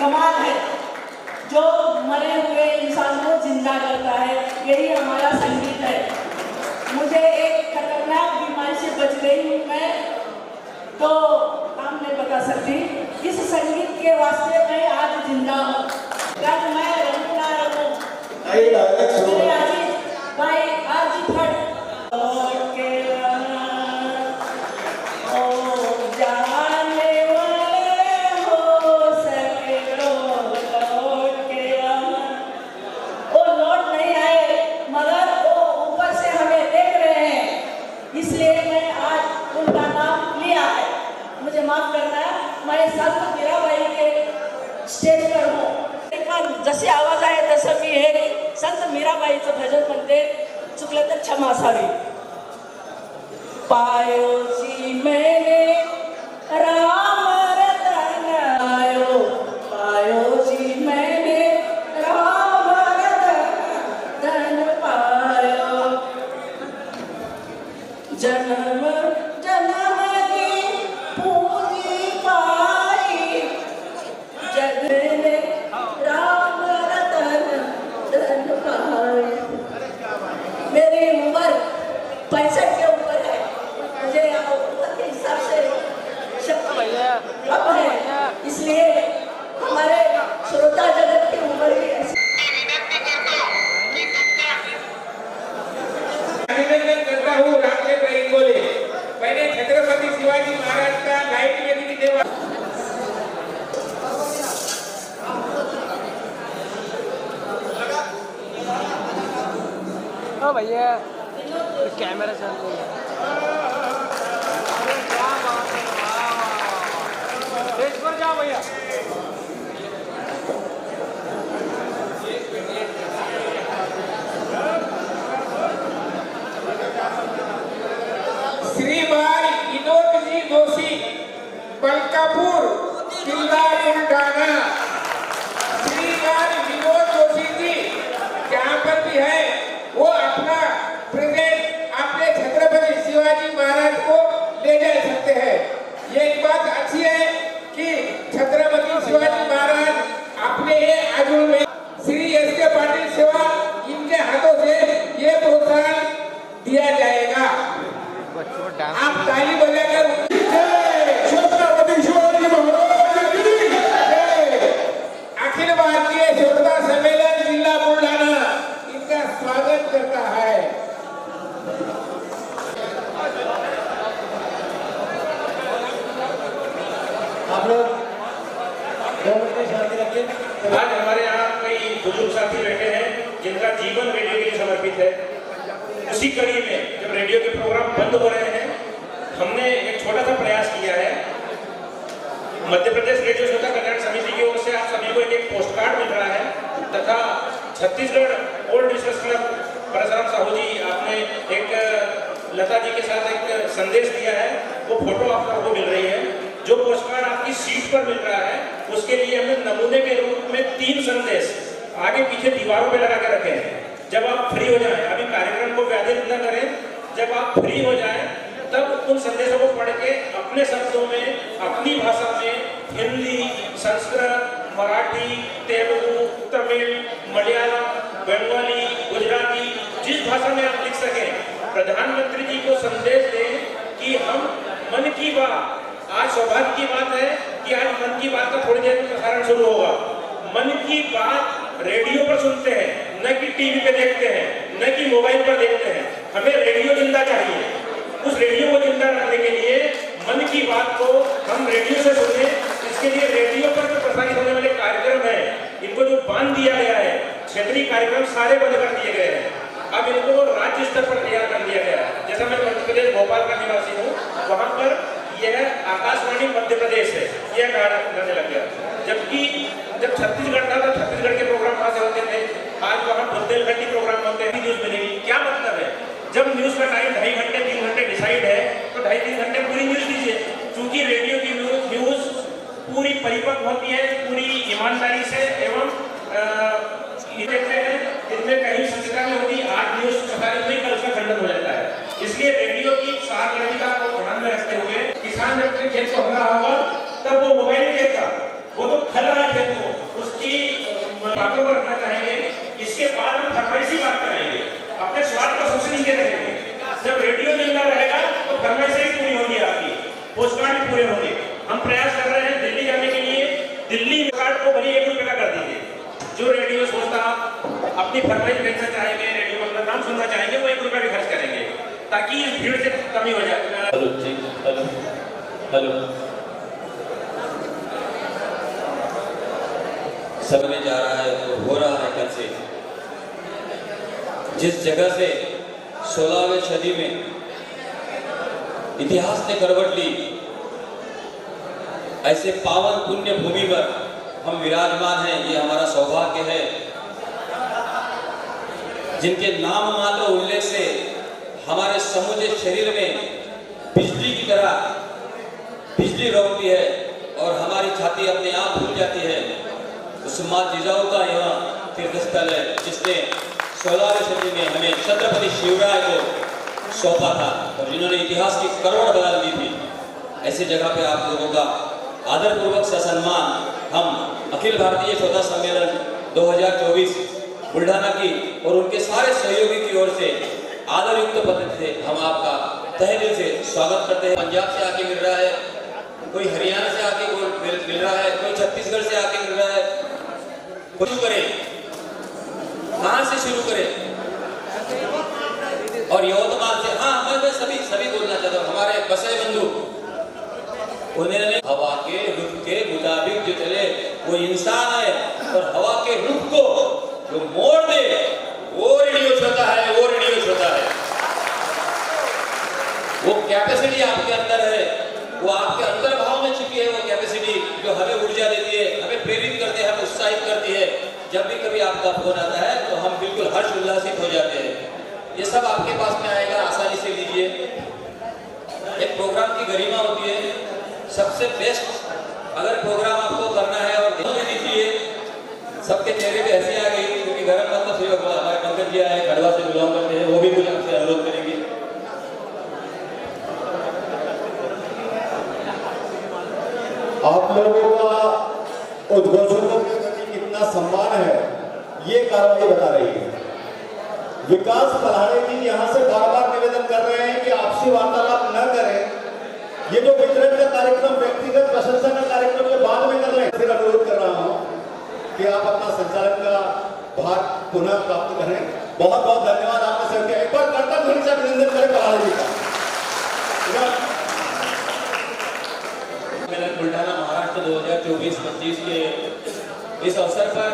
कमाल है जो मरे हुए इंसान को जिंदा करता है। यही हमारा संगीत है। मुझे एक खतरनाक बीमारी से बच गई हूँ मैं, तो काम नहीं बता सकती। इस संगीत के वास्ते मैं आज जिंदा हूँ। जब मैं रहूँ ना रहूँ, मेरे अजीत भाई अजीत भट्ट माफ करना है। मैं संत मीराबाई के स्टेज पर हूँ। जशी आवाज आहे तसं मी हे संत मीराबाईचं भजन म्हणते, चुकलं तर क्षमा असावी। पायोची मैंने राम रतन आयो, पायोची मैंने राम रतन पायो, जन्म जन्म मेरी उम्र 65 के ऊपर है। मुझे उम्र के हिसाब से अब है, इसलिए हमारे श्रोता जगत की उम्र भी ऐसी। अभिनंदन करता हूँ रामदेव भाई बोले। मैंने छत्रपति शिवाजी महाराज का लाइट में भी देवा भैया कैमरा चालू है। स्टेज पर जाओ भैया। श्रीमान विनोद जी जोशी, बलकापुर जिला बुलढाना। श्रीमान विनोद जोशी जी जहाँ पर भी है वो अपना प्रेजेंट अपने छत्रपति शिवाजी महाराज को ले जा सकते हैं। ये एक बात अच्छी है कि छत्रपति शिवाजी महाराज अपने आजुल में श्री एस.के. पाटिल सेवा इनके हाथों से ये प्रोत्साहन दिया जाएगा। आप ताली बजाकर छत्रपति शिवाजी महाराज की अखिल भारतीय श्रोता सम्मेलन जिला बुलढाना स्वागत करता है। आप लोग 2 मिनट शांति रखिए। आज हमारे यहाँ कई बुजुर्ग साथी बैठे हैं जिनका जीवन रेडियो के लिए समर्पित है। उसी कड़ी में जब रेडियो के प्रोग्राम बंद हो रहे हैं, हमने एक छोटा सा प्रयास किया है। मध्य प्रदेश रेडियो श्रोता कल्याण समिति की ओर से आप सभी को एक पोस्ट कार्ड मिल रहा है, तथा Chhattisgarh old discus club Parshuram Sahu ji आपने एक लता जी के साथ एक संदेश दिया है, वो फोटो आप सबको मिल रही है। जो पोस्ट कार्ड आपकी सीट पर मिल रहा है उसके लिए हमने नमूने के रूप में 3 संदेश आगे पीछे दीवारों पे लगा के रखे हैं। जब आप फ्री हो जाएं, अभी कार्यक्रम को व्याधित न करें, जब आप फ्री हो जाएं तब उन संदेशों को पढ़ के अपने शब्दों में अपनी भाषा में हिंदी, संस्कृत, मराठी, तेलुगु, तमिल, मलयालम, बंगाली, गुजराती, जिस भाषा में आप लिख सकें, प्रधानमंत्री जी को संदेश दें कि हम मन की बात, आज सौभाग्य की बात है कि आज मन की बात का थोड़ी देर में प्रसारण शुरू होगा। मन की बात रेडियो पर सुनते हैं, न कि टीवी पे देखते हैं, न कि मोबाइल पर देखते हैं। हमें रेडियो जिंदा चाहिए। उस रेडियो को जिंदा रखने के लिए मन की बात को हम रेडियो से सुने। इसके लिए रेडियो पर जो प्रसारित होने वाले कार्यक्रम है, इनको जो बांध दिया गया है, क्षेत्रीय कार्यक्रम सारे बंद कर दिए गए हैं। अब इनको राज्य स्तर पर तैयार कर दिया गया है। जैसा मैं मध्य प्रदेश भोपाल का निवासी हूँ, वहाँ पर यह आकाशवाणी मध्य प्रदेश है, यह कार्यक्रम करने लग गया। जबकि जब छत्तीसगढ़ था तो छत्तीसगढ़ के प्रोग्राम वहाँ से होते थे, आज वहाँ बुंदेलखंडी प्रोग्राम होते हैं। न्यूज मिलेगी, क्या मतलब है? जब न्यूज का टाइम 2.5 घंटे 3 घंटे डिसाइड है तो 2.5-3 घंटे पूरी न्यूज दीजिए। क्योंकि रेडियो की न्यूज पूरी परिपक्व होती है, पूरी ईमानदारी से एवं देखते हैं, इनमें कहीं सत्यता नहीं होती। आज न्यूज प्रसारित हुई, कल उसका खंडन हो जाता है। इसलिए रेडियो की सार्वजनिकता को ध्यान में रखते हुए किसान जब खेत को हल रहा होगा तब वो मोबाइल नहीं देखता, वो तो खल रहा है खेत को। को भले 1 रुपये का कर दीजिए। जो रेडियो श्रोता अपनी फरमाइश भेजना चाहेंगे, रेडियो पर अपना नाम सुनना चाहेंगे, वो 1 रुपया भी खर्च करेंगे ताकि इस भीड़ से कमी हो जाए। हेलो जी, हेलो हेलो। समय जा रहा है तो हो रहा है कल से। जिस जगह से 16वीं सदी में इतिहास ने करवट ली, ऐसे पावन पुण्य भूमि पर हम विराजमान हैं, ये हमारा सौभाग्य है। जिनके नाम मात्र उल्लेख से हमारे समूचे शरीर में बिजली की तरह बिजली रोकती है और हमारी छाती अपने आप खुल जाती है। उस माँ जिजाऊ का यहाँ तीर्थस्थल है जिसने 16वीं सदी में हमें छत्रपति शिवराय को सौंपा था और जिन्होंने इतिहास की करोड़ बदल दी थी। ऐसी जगह पे आप लोगों का आदरपूर्वक ससम्मान हम अखिल भारतीय श्रोता सम्मेलन 2024 बुल्ढाना की और उनके सारे सहयोगी की ओर से आदरयुक्त पद्धति से हम आपका तहे दिल से स्वागत करते हैं। पंजाब से आके मिल रहा है, कोई हरियाणा से आके मिल रहा है, कोई छत्तीसगढ़ से आके मिल रहा है। शुरू करें, कहाँ से शुरू करें? और यवतमाल से। हाँ, मैं सभी बोलना चाहता हूँ। हमारे बसई बंधु, उन्होंने हवा के रुख के मुताबिक जो चले वो इंसान है और हवा के रुख को जो मोड़ दे वो रेडियो श्रोता है, वो रेडियो श्रोता है। वो कैपेसिटी आपके अंदर है, वो आपके अंदर भाव में छिपी है। वो कैपेसिटी जो हमें ऊर्जा देती है, हमें प्रेरित करती है, हमें उत्साहित करती है। जब भी कभी आपका फोन आता है तो हम बिल्कुल हर्ष उल्लासित हो जाते हैं। ये सब आपके पास में आएगा, आसानी से लीजिए। एक प्रोग्राम की गरिमा होती है, सबसे बेस्ट अगर प्रोग्राम आपको करना है और ध्यान दीजिए। सबके चेहरे पे हंसी आ गई क्योंकि गरम मतलब सही होगा। हमारे पंकज जी आए, खड़वा से बिलोंग करते हैं, वो भी कुछ आपसे अनुरोध करेंगे। आप लोगों का उद्घोषकों के प्रति कितना सम्मान है ये कार्रवाई बता रही है। विकास पल्हाड़े जी यहाँ से बार बार निवेदन कर रहे हैं कि आपसी वार्तालाप न करें। ये जो वितरण का कार्यक्रम, व्यक्तिगत प्रशंसा का कार्यक्रम के बाद में कर रहे हैं। फिर अनुरोध कर रहा हूँ कि आप अपना संचालन का भार पुनः प्राप्त करें। बहुत बहुत धन्यवाद आपका सर। एक बार करतब ध्वनि से अभिनंदन करें पल्हाड़े जी का। बुल्ढाना महाराष्ट्र 2024-25 के इस अवसर पर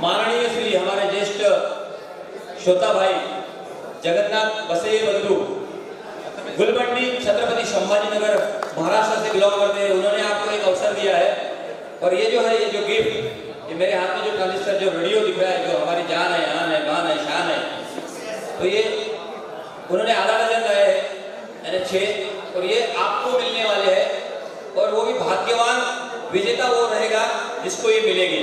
माननीय श्री हमारे ज्येष्ठ श्रोता भाई जगन्नाथ बसई बंधु गुलबंडी छत्रपति संभाजीनगर महाराष्ट्र से बिलोंग करते हैं। उन्होंने आपको एक अवसर दिया है और ये जो है, ये जो गिफ्ट, ये मेरे हाथ में जो ट्रांजिस्टर जो रेडियो दिख रहा है, जो हमारी जान है, आन है, मान है, शान है, तो ये उन्होंने आधा डजन लाए हैं, यानी 6, और ये आपको मिलने वाले हैं। और वो भी भाग्यवान विजेता वो रहेगा जिसको ये मिलेगी।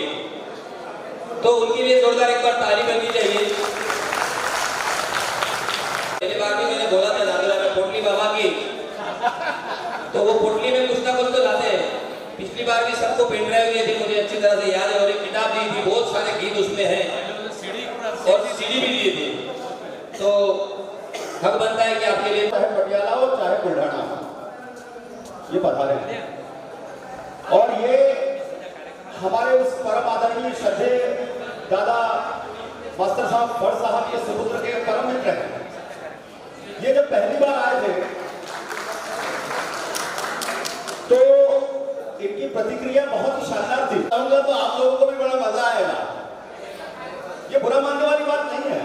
तो उनके लिए जोरदार एक बार ताली बजनी चाहिए। पहली बार भी मैंने बोला था दादरा में पोटली बाबा की, तो वो पोटली में कुछ ना कुछ तो लाते हैं। पिछली बार भी सबको पेन ड्राइव दिए थे, मुझे अच्छी तरह से याद है, और एक किताब दी थी, बहुत सारे गीत उसमें हैं और सीडी भी दिए थे। तो हक बनता है कि आपके लिए, चाहे पटियाला हो चाहे बुल्ढाना, ये पधारे हैं। और ये हमारे उस परम आदरणीय श्रद्धेय दादा मास्टर साहब भट्ट साहब, ये सुपुत्र के परम मित्र हैं। ये जब पहली बार आए थे तो इनकी प्रतिक्रिया बहुत ही शानदार थी। कहूंगा तो आप लोगों को भी बड़ा मजा आएगा। ये बुरा मानने वाली बात नहीं है।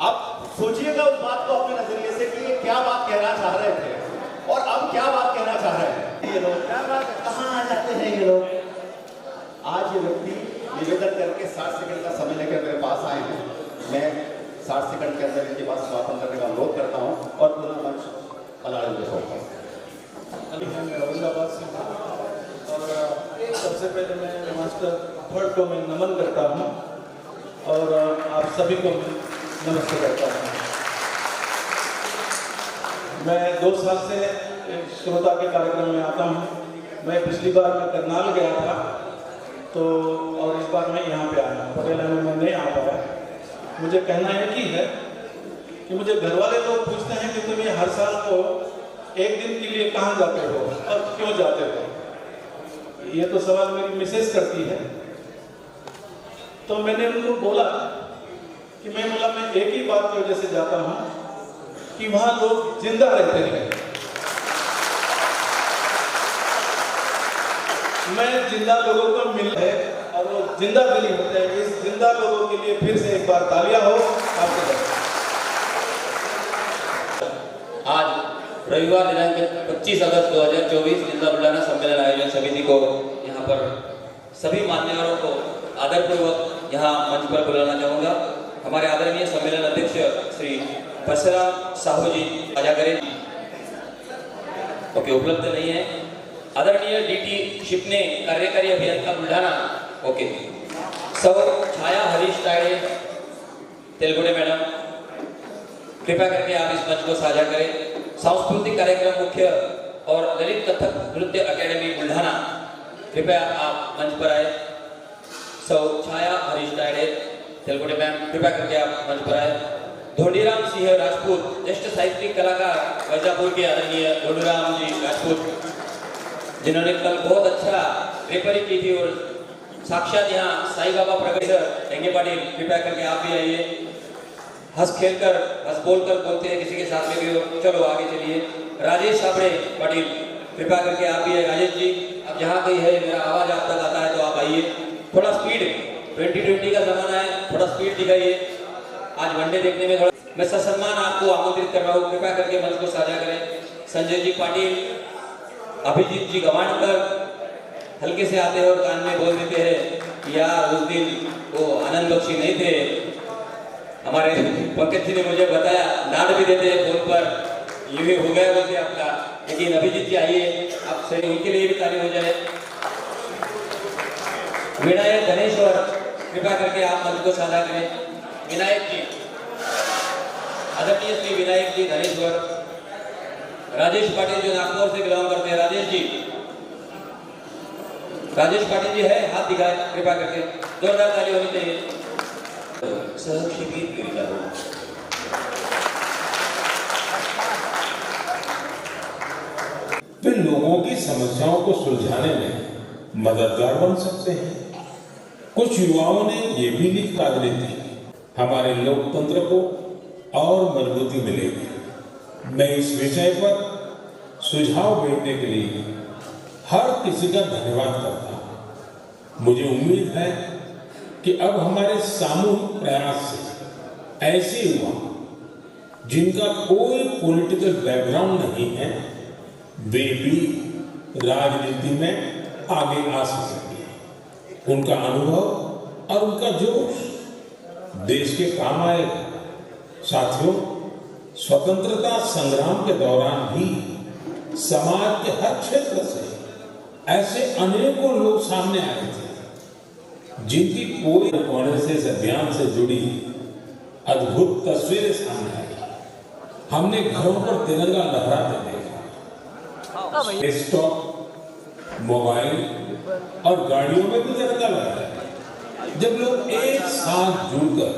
आप सोचिएगा उस बात को अपने नजरिए से कि ये क्या बात कहना चाह रहे थे और अब क्या बात कहना चाह रहे हैं। ये लोग क्या बात, कहाँ आ जाते हैं ये लोग। आज ये व्यक्ति निवेदन करके 60 सेकंड का समय लेकर मेरे पास आए हैं। मैं 60 सेकंड के अंदर इनके पास समापन करने का अनुरोध करता हूँ और पुनः मंच पल्हाड़े में छोड़ता हूँ। मैं औरंगाबाद से हूँ और सबसे पहले मैं मास्टर भट्ट को मैं नमन करता हूँ और आप सभी को नमस्ते करता हूँ। मैं 2 साल से श्रोता के कार्यक्रम में आता हूँ। मैं पिछली बार मैं करनाल गया था तो, और इस बार मैं यहाँ पे आया हूँ। पटेला में मैं नहीं आ पाया। मुझे कहना एक ही है कि मुझे घर वाले लोग पूछते हैं कि तुम ये हर साल को एक दिन के लिए कहाँ जाते हो और क्यों जाते हो। ये तो सवाल मेरी मिसेस करती है। तो मैंने उनको बोला कि मैं एक ही बात की वजह से जाता हूँ कि वहाँ लोग जिंदा रहते हैं। मैं जिंदा लोगों को मिल है और वो जिंदा दिली होते हैं। इस जिंदा लोगों के लिए फिर से एक बार तालियां हो आपके। आज रविवार दिनांक 25 अगस्त 2024 जिला बुलाना सम्मेलन आयोजन समिति को यहाँ पर सभी मान्यवरों को आदरपूर्वक यहाँ मंच पर बुलाना चाहूँगा। हमारे आदरणीय सम्मेलन अध्यक्ष श्री परशुराम साहू जी आजा करें। ओके, उपलब्ध नहीं है। आदरणीय डीटी शिपने कार्यकारी अभियंता बुलढाणा। ओके, सौ छाया हरीश तायडे तेलगुड़े मैडम, कृपया करके आप इस मंच को साझा करें। सांस्कृतिक कार्यक्रम मुख्य और ललित कथक नृत्य अकेडमी बुलढाणा, कृपया आप मंच पर आए। सौ छाया हरीश तायडे तेलगुड़े मैम, कृपया करके आप मंच पर आए। धोंडीराम सिंह राजपूत, ज्येष्ठ साहित्यिक कलाकार वैजापुर के आदरणीय धोंडीराम जी राजपूत, जिन्होंने कल बहुत अच्छा पेपरी की थी और साक्षात यहाँ साईं बाबा प्रगट रहेंगे। पाटिल, कृपया करके आप भी आइए। हंस खेल कर हंस बोलकर बोलते हैं किसी के साथ में भी। चलो आगे चलिए। राजेश साबड़े पाटिल, कृपया करके आप भी आइए। राजेश जी, अब जहाँ कहीं है मेरा आवाज आप तक आता है तो आप आइए। थोड़ा स्पीड, 2020 का जमाना है, थोड़ा स्पीड दिखाइए। आज वनडे देखने में थोड़ा मैं ससम्मान आपको आमंत्रित कर रहा हूँ, कृपया करके मंच को साझा करें। संजय जी पाटिल, अभिजीत जी गवाणकर हल्के से आते हैं और कान में बोल देते हैं कि यार उस दिन वो आनंद बख्शी नहीं थे। हमारे पंकज जी ने मुझे बताया, डांट भी देते हैं फोन पर, ये भी हो गया बोलते आपका। लेकिन अभिजीत जी आइए, आप सही, उनके लिए भी ताली हो जाए। विनायक धनेश्वर, कृपया करके आप मंच को साझा करें। विनायक जी, आदरणीय श्री विनायक जी धनेश्वर। राजेश पाटिल जो नागपुर से बिलोंग करते हैं, राजेश जी, राजेश पाटिल जी है, हाथ दिखाए कृपया करके, जोरदार ताली होनी चाहिए। वे लोगों की समस्याओं को सुलझाने में मददगार बन सकते हैं। कुछ युवाओं ने ये भी लिख कागज दी, हमारे लोकतंत्र को और मजबूती मिलेगी। मैं इस विषय पर सुझाव भेजने के लिए हर किसी का धन्यवाद करता हूं। मुझे उम्मीद है कि अब हमारे सामूहिक प्रयास से ऐसे युवा जिनका कोई पॉलिटिकल बैकग्राउंड नहीं है, वे भी राजनीति में आगे आ सकेंगे। उनका अनुभव और उनका जोश देश के काम आएगा। साथियों, स्वतंत्रता संग्राम के दौरान भी समाज के हर क्षेत्र से ऐसे अनेकों लोग सामने आए थे जिनकी कोई कोने से इस अभियान से जुड़ी अद्भुत तस्वीरें सामने आई। हमने घरों पर तिरंगा लहराते देखा, डेस्कटॉप, मोबाइल और गाड़ियों में भी तिरंगा लहराया। जब लोग एक साथ जुड़कर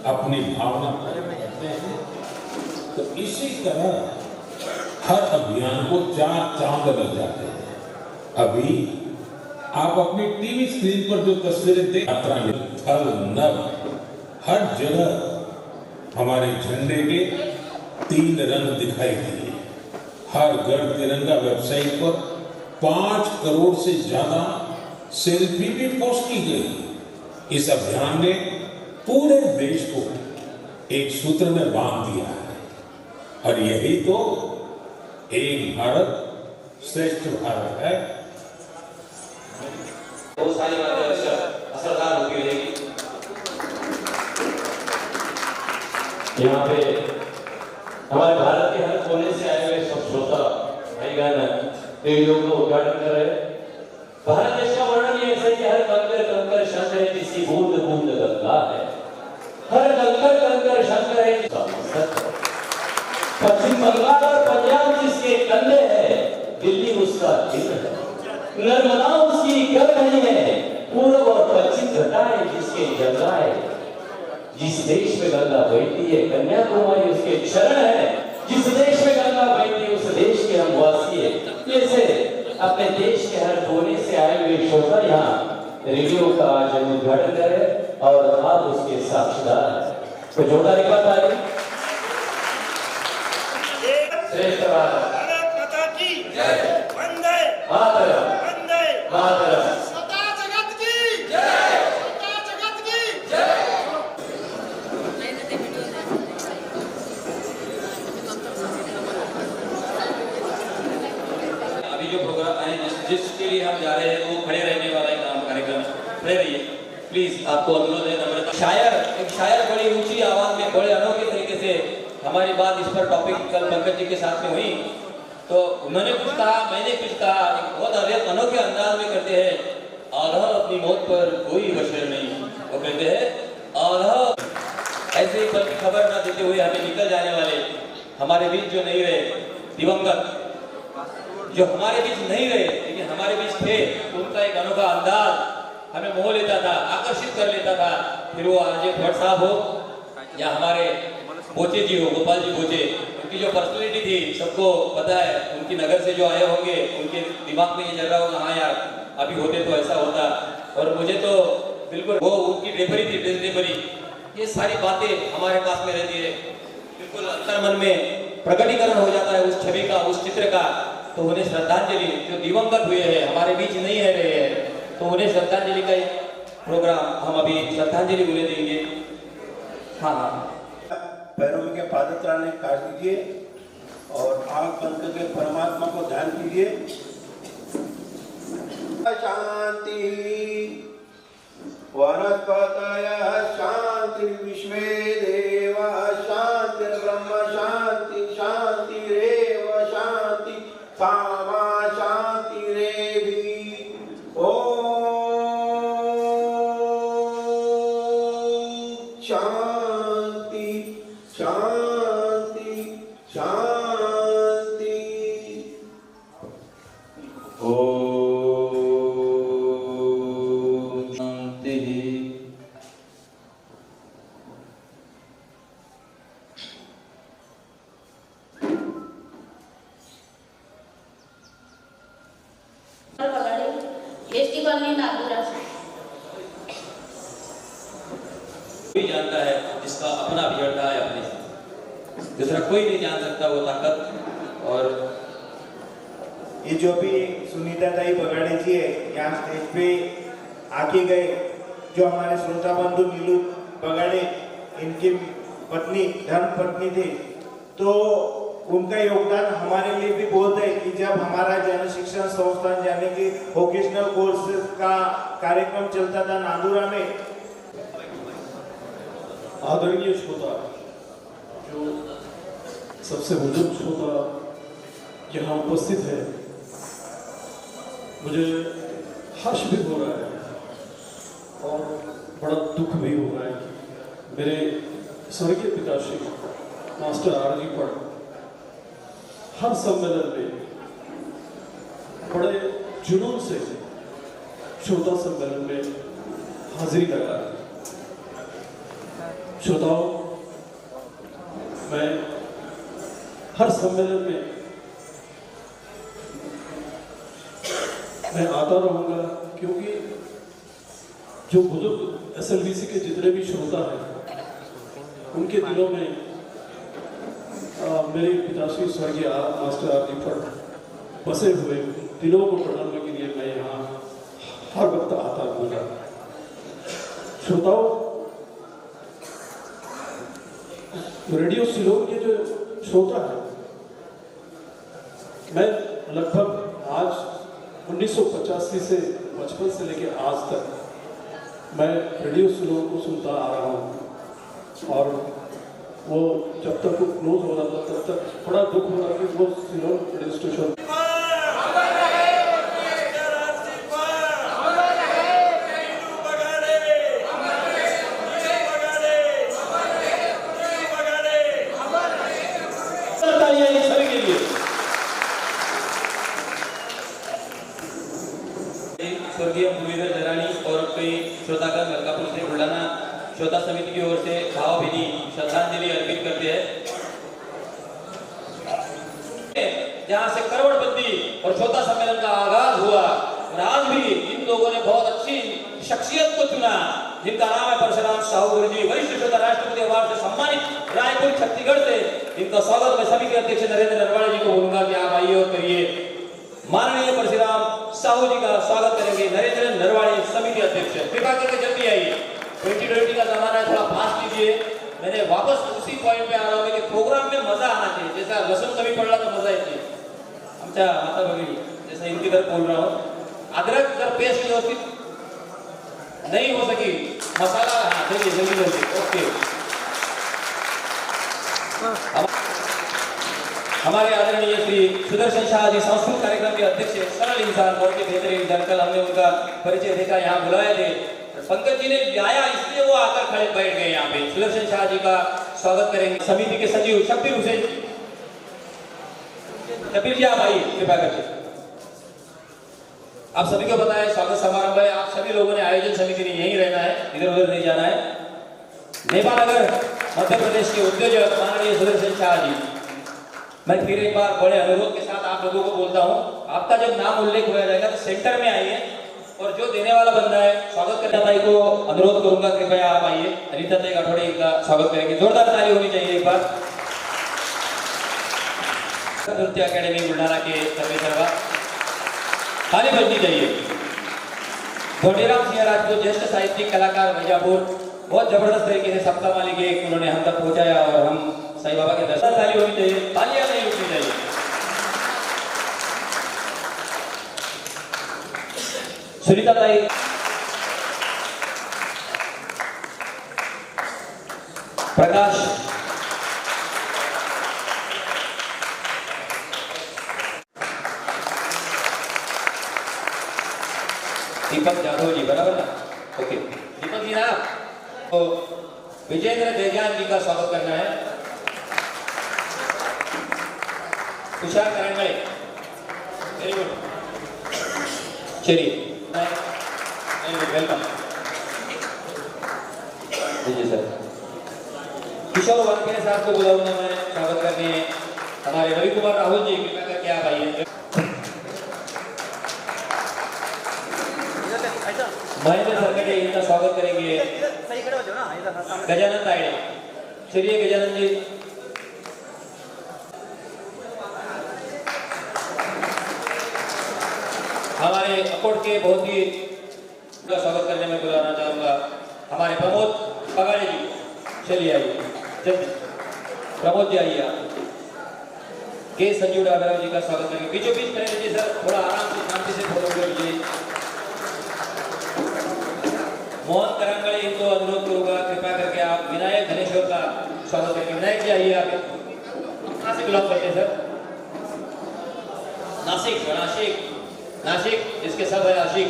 अपनी भावना करते हैं तो इसी तरह हर अभियान को 4 चांद लग जाते हैं। अभी आप अपनी टीवी स्क्रीन पर जो तस्वीरें देख, यात्रा में थल नभ हर जगह हमारे झंडे के 3 रंग दिखाई दिए। हर घर तिरंगा वेबसाइट पर 5 करोड़ से ज्यादा सेल्फी भी पोस्ट की गई। इस अभियान ने पूरे देश को एक सूत्र में बांध दिया है और यही तो एक भारत श्रेष्ठ भारत है। बहुत सारी बातें असरदार होती रहेगी। यहाँ पे हमारे भारत के हर कोने से आए हुए सब श्रोता भाईगण रेडियो को उद्घाटन कर रहे हैं। भारत देश का वर्णन ये ऐसा है कि हर कंकर कंकर शंकर है जिसकी बूंद बूंद गंगा है। हर कंकर कंकर शंकर है जिसका पश्चिम बंगाल और पंजाब जिसके कंधे है, दिल्ली उसका दिल है। नर्मदा उसकी कर रही है, पूर्व और पश्चिम घटाएं जिसके जंगाएं। जिस देश में गंगा बहती है कन्याकुमारी उसके चरण है। जिस देश में गंगा बहती है उस देश के हम वासी है। जैसे अपने देश के हर कोने से आए हुए श्रोता यहाँ रेडियो का जब उद्घाटन कर रहे हैं और आप उसके साक्षीदार हैं। तो जोरदार एक बार ताली। श्रेष्ठ भारत मातरम मातरम। अभी जो प्रोग्राम है जिसके लिए हम जा रहे हैं वो खड़े रहने वाला एक नाम कार्यक्रम खड़े रहिए प्लीज। आपको अनुरोध है नम्रता। एक शायर बड़ी ऊंची आवाज में बड़े अनोखे तरीके से हमारी बात इस पर टॉपिक कल पंकज जी के साथ में हुई तो उन्होंने कुछ कहा, मैंने कुछ कहा, एक बहुत अनोखे अंदाज में करते हैं। आधा अपनी मौत पर कोई बशर नहीं, वो कहते हैं आधा। ऐसे ही बल्कि खबर न देते हुए हमें निकल जाने वाले हमारे बीच जो नहीं रहे दिवंगत, जो हमारे बीच नहीं रहे लेकिन हमारे बीच थे, उनका एक अनोखा अंदाज हमें मोह लेता था, आकर्षित कर लेता था। फिर वो अजय भट्ट साहब हो या हमारे बोचे जी हो, गोपाल जी बोचे, उनकी जो पर्सनैलिटी थी सबको पता है। उनकी नगर से जो आए होंगे उनके दिमाग में ये चल रहा होगा हाँ यार अभी होते तो ऐसा होता। और मुझे तो बिल्कुल वो उनकी ड्रेपरी थी, ड्रेस ड्रेपरी, ये सारी बातें हमारे पास में रहती है। बिल्कुल अंतर मन में प्रकटीकरण हो जाता है उस छवि का, उस चित्र का। तो उन्हें श्रद्धांजलि, जो दिवंगत हुए हैं हमारे बीच नहीं है रहे हैं, तो उन्हें श्रद्धांजलि का एक प्रोग्राम हम अभी श्रद्धांजलि उन्हें देंगे। हाँ पैरों के पादत्राण काट दीजिए और आंख बंद करके परमात्मा को ध्यान कीजिए। शांति वनस्पतयः शांति विश्वे देवा शांति ब्रह्म शांति शांतिरेव शांति सामा शांतिरेधि। ओम शांति शांति शांति। एसटी कॉलोनी नागपुरा से कोई जानता है जिसका अपना अभियंता है, अपने दूसरा कोई नहीं जान सकता वो ताकत। और ये जो भी सुनीता ताई बगाड़े जी है यहाँ स्टेज पे आके गए, जो हमारे श्रोता बंधु नीलू बगाड़े इनकी पत्नी धर्म पत्नी थे, तो उनका योगदान हमारे लिए भी बहुत है कि जब हमारा जन शिक्षण संस्थान जाने के वोकेशनल कोर्स का कार्यक्रम चलता था नांदुरा में। आदरणीय श्रोता, जो सबसे बुजुर्ग श्रोता यहाँ उपस्थित है, मुझे हर्ष भी हो रहा है और बड़ा दुख भी हो रहा है कि मेरे स्वर्गीय पिताश्री मास्टर आरजी पर हर सम्मेलन में बड़े जुनून से श्रोता सम्मेलन में हाजिरी लगा। श्रोताओं, मैं हर सम्मेलन में मैं आता रहूंगा, क्योंकि जो बुजुर्ग एसएलवीसी के जितने भी श्रोता हैं उनके दिलों में मेरे पिताश्री स्वर्गीय मास्टर आरजी पर बसे हुए दिलों को बढ़ाने के लिए मैं यहाँ हर वक्त आता रहूंगा। श्रोताओं, रेडियो सिलोन के जो श्रोता है, मैं लगभग आज 1985 से बचपन से लेकर आज तक मैं रेडियो सिलोन को सुनता आ रहा हूँ। और वो जब तक वो क्लोज हो रहा था तब तक बड़ा दुख हो रहा कि वो सिलोन रेडियो स्टेशन स्वर्गीय मुरलीधर जरानी और कई श्रोतागण मलकापुर से बुल्ढाना श्रोता समिति की ओर से भावभीनी श्रद्धांजलि अर्पित करते हैं। जहां से करोड़पति और श्रोता सम्मेलन का आगाज हुआ। और आज भी इन लोगों ने बहुत अच्छी शख्सियत को चुना, जिनका नाम है परशुराम साहू गुरु जी, वरिष्ठ श्रोता राष्ट्रपति अवार्ड से सम्मानित रायपुर छत्तीसगढ़ से। इनका स्वागत मैं सभी के अध्यक्ष नरेंद्र नरवाड़े जी को बोलूंगा कि आप आइए और करिए। माननीय परशुराम साहू जी का स्वागत करेंगे नरेंद्र नरवाड़े, समिति अध्यक्ष। कृपा करके जल्दी आइए, 2020 का जमाना है, थोड़ा फास्ट लीजिए। मैंने वापस उसी पॉइंट पे आ रहा हूँ कि प्रोग्राम में मजा आना चाहिए, जैसा लसूण कमी पडला तो मजा येते। आमच्या माता भगिनी जैसा इनकी तरफ बोल रहा हूँ, अदरक जर पेस्ट व्यवस्थित नहीं हो सकी, मसाला हाँ चलिए जल्दी जल्दी ओके। हमारे आदरणीय श्री सुदर्शन शाह जी सांस्कृतिक कार्यक्रम के अध्यक्ष, सरल इंसान, बहुत ही बेहतरीन इंसान। कल हमने उनका परिचय देखा, यहाँ बुलाए थे। पंकज जी ने आया इसलिए वो आकर खड़े बैठ गए यहाँ पे। सुदर्शन शाह जी का स्वागत करेंगे। समिति के सचिव शब्बीर हुसैन, शब्बीर जी आप आइए कृपा करके। आप सभी को पता है स्वागत समारोह है, आप सभी लोगों ने आयोजन समिति ने यहीं रहना है, इधर उधर नहीं जाना है। नेपाल नगर मध्य प्रदेश के उद्योजक माननीय सुदर्शन शाह जी, मैं फिर एक बार बड़े अनुरोध के साथ आप लोगों को बोलता हूँ, आपका जब नाम उल्लेख हो जाएगा तो सेंटर में आइए और जो देने वाला बंदा है स्वागत करने वाले को अनुरोध करूंगा कृपया आप आइए। रीता ताई गाठोड़े का स्वागत करेंगे, जोरदार ताली होनी चाहिए एक बार। नृत्य अकेडमी बुल्ढाना के सर्वेसर्वा ताली बजनी चाहिए। घोटेराम सिंह राजपूत, ज्येष्ठ साहित्यिक कलाकार बीजापुर, बहुत जबरदस्त तरीके से सप्ताह मालिक एक उन्होंने हम तक पहुंचाया और हम साईं बाबा के दर्शन। ताली होनी चाहिए, तालियां नहीं रुकनी चाहिए। सुनीता ताई, प्रकाश, दीपक जाधव जी, बराबर ना? ओके दीपक जी ना, तो विजेंद्र देजान जी का स्वागत करना है। तुषार करंगड़े, वेरी गुड, चलिए वेलकम। जी सर, किशोर वानखेड़े साहब को बुलाऊंगा मैं स्वागत करने। हमारे रवि कुमार राहुल जी कृपया करके आप आइए। महेंद्र सरकटे इनका स्वागत करेंगे। गजानन तायड़े, चलिए गजानन जी। हमारे अकोट के बहुत ही का स्वागत करने में बुलाना चाहूंगा हमारे प्रमोद पगाड़े जी, चलिए आइए जल्दी। प्रमोद जी आइए आप। के संजीव डागराव जी का स्वागत करेंगे। बीचों बीच खड़े रहिए सर, थोड़ा आराम से शांति से फोटो लीजिए। मोहन करंगड़े इनको अनुरोध करूंगा कृपया करके आप विनायक धनेश्वर का स्वागत करेंगे। विनायक जी आइए आप। कहाँ से बिलोंग करते हैं सर? नासिक, नासिक, नासिक जिसके सब है आशिक,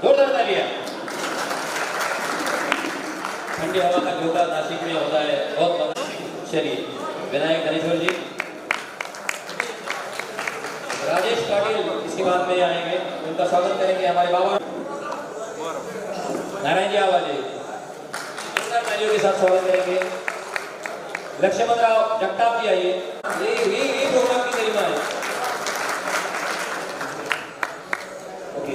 जोरदार तालियां। ठंडी हवा का झोंका नासिक में होता है, बहुत मजा। चलिए विनायक धनेश्वर जी। राजेश पाटिल इसके बाद में आएंगे, उनका स्वागत करेंगे। हमारे बाबा नारायण जी आवाज तालियों के साथ स्वागत करेंगे। लक्ष्मण राव जगताप जी आइए। ये प्रोग्राम की गरिमा है। ओके,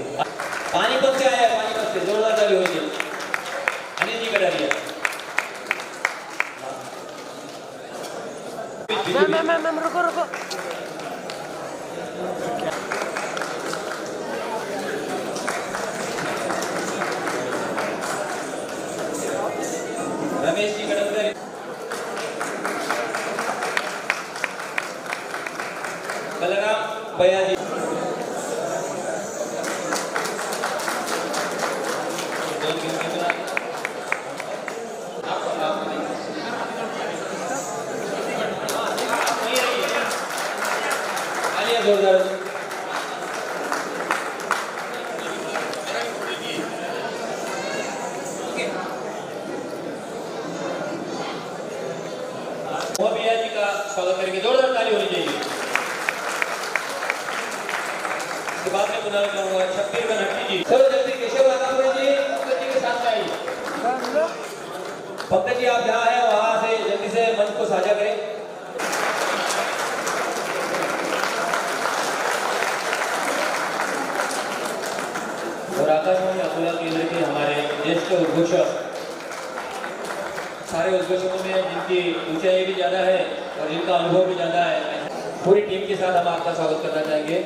पानीपत से आया है, पानीपत से जोरदार ताली होगी। अनिल जी का डालिए। मैम रुको रुको। रमेश जी कड़मकर, बलराम भैया जी, जोरदार। भैया जी का स्वागत करेंगे, जोरदार ताली होनी चाहिए। इसके बाद में बुलाना चाहूंगा शब्बीर बनहट्टी जी। चलो जल्दी केशव राधापुरी जी, पंकज जी के साथ आइए। पंकज जी आप जहाँ हैं वहां से जल्दी से मंच को साझा करें। और आकाशवाणी अकोला केंद्र के हमारे ज्येष्ठ उद्घोषक, सारे उद्घोषकों में जिनकी ऊंचाई भी ज़्यादा है और जिनका अनुभव भी ज़्यादा है, पूरी टीम के साथ हम आपका स्वागत करना चाहेंगे।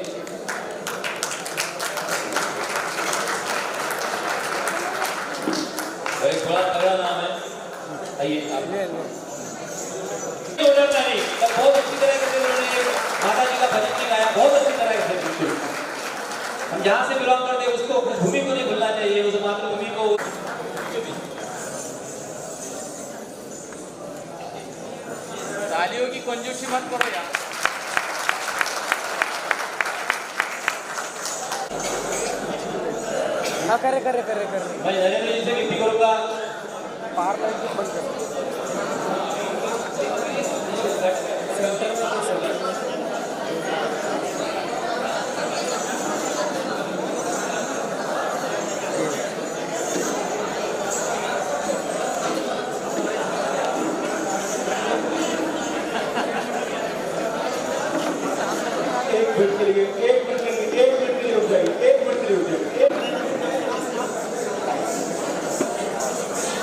और एक बड़ा तगड़ा नाम है, आइए आप। बहुत अच्छी तरह से उन्होंने माता जी का भजन भी गाया, बहुत अच्छी तरह से। बिल्कुल हम जहाँ से बिलोंग करते हैं उसको, उस भूमि को नहीं भूलना चाहिए, उस मातृभूमि को। तालियों की कंजूसी मत करो यार। हाँ करे मैं नरेंद्र जी से विनती करूंगा, बाहर लाइन को बंद कर। सेंटर में तो सेंटर एक मिनट के लिए रुक जाइए।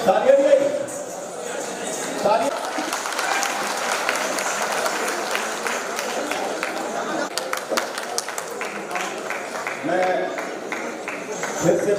तालियां नहीं, तालियां। मैं फिर से